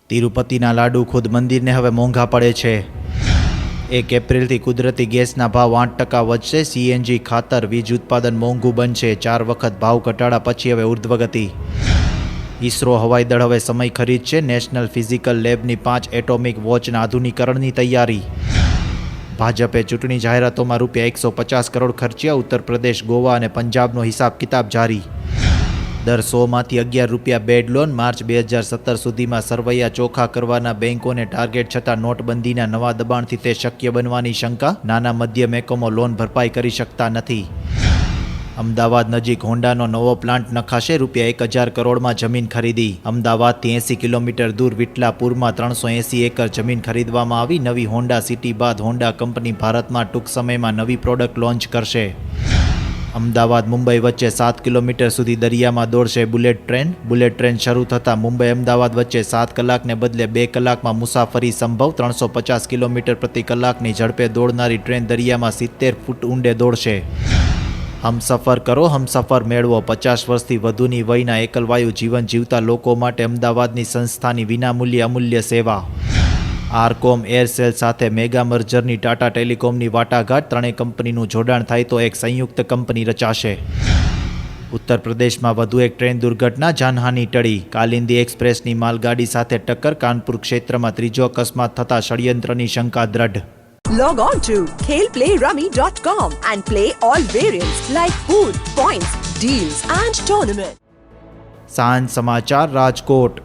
તિરુપતિના લાડુ ખુદ મંદિરને હવે મોંઘા પડે છે। 1 એપ્રિલથી કુદરતી ગેસના ભાવ 8% વધશે। સીએનજી ખાતર વીજ ઉત્પાદન મોંઘું બનશે। 4 વખત ભાવ ઘટાડા પછી હવે ઉર્ધ્વગતિ। ઇસરો હવાઈદળ હવે સમય ખરીદશે। નેશનલ ફિઝિકલ લેબની 5 એટોમિક વોચના આધુનિકરણની તૈયારી। ભાજપે ચૂંટણી જાહેરાતોમાં ₹150 કરોડ ખર્ચ્યા। ઉત્તર પ્રદેશ, ગોવા અને પંજાબનો હિસાબ કિતાબ જારી। દર 100માંથી ₹11 બેડ લોન। માર્ચ 2017 સુધીમાં સરવૈયા ચોખ્ખા કરવાના બેંકોને ટાર્ગેટ છતાં નોટબંધીના નવા દબાણથી તે શક્ય બનવાની શંકા। નાના મધ્યમ એકમો લોન ભરપાઈ કરી શકતા નથી। અમદાવાદ નજીક હોન્ડાનો નવો પ્લાન્ટ નખાશે। ₹1000 કરોડમાં જમીન ખરીદી। અમદાવાદથી 80 કિલોમીટર દૂર વિટલાપુરમાં 380 એકર જમીન ખરીદવામાં આવી। નવી હોન્ડા સિટી બાદ હોન્ડા કંપની ભારતમાં ટૂંક સમયમાં નવી પ્રોડક્ટ લોન્ચ કરશે। અમદાવાદ મુંબઈ વચ્ચે 7 કિલોમીટર સુધી દરિયામાં દોડશે બુલેટ ટ્રેન। બુલેટ ટ્રેન શરૂ થતાં મુંબઈ અમદાવાદ વચ્ચે 7 કલાકને બદલે 2 કલાકમાં મુસાફરી સંભવ। 350 કિલોમીટર પ્રતિ કલાકની ઝડપે દોડનારી ટ્રેન દરિયામાં 70 ફૂટ ઊંડે દોડશે। હમસફર કરો, હમસફર મેળવો। 50 વર્ષથી વધુની વયના એકલવાયુ જીવન જીવતા લોકો માટે અમદાવાદની સંસ્થાની વિનામૂલ્યે અમૂલ્ય સેવા। આરકોમ એરસેલ સાથે મેગા મર્જરની ટાટા ટેલિકોમની વાટાઘાટ। ત્રણેય કંપનીનું જોડાણ થાય તો એક સંયુક્ત કંપની રચાશે। ઉત્તર પ્રદેશમાં વધુ એક ટ્રેન દુર્ઘટના, જાનહાનિ ટળી। કાલિંદી એક્સપ્રેસની માલગાડી સાથે ટક્કર। કાનપુર ક્ષેત્રમાં ત્રીજો અકસ્માત થતાં ષડયંત્રની શંકા દ્રઢ। Log on to khelplayrummy.com and play all variants like pool, points, deals and tournament. સાંજ સમાચાર રાજકોટ।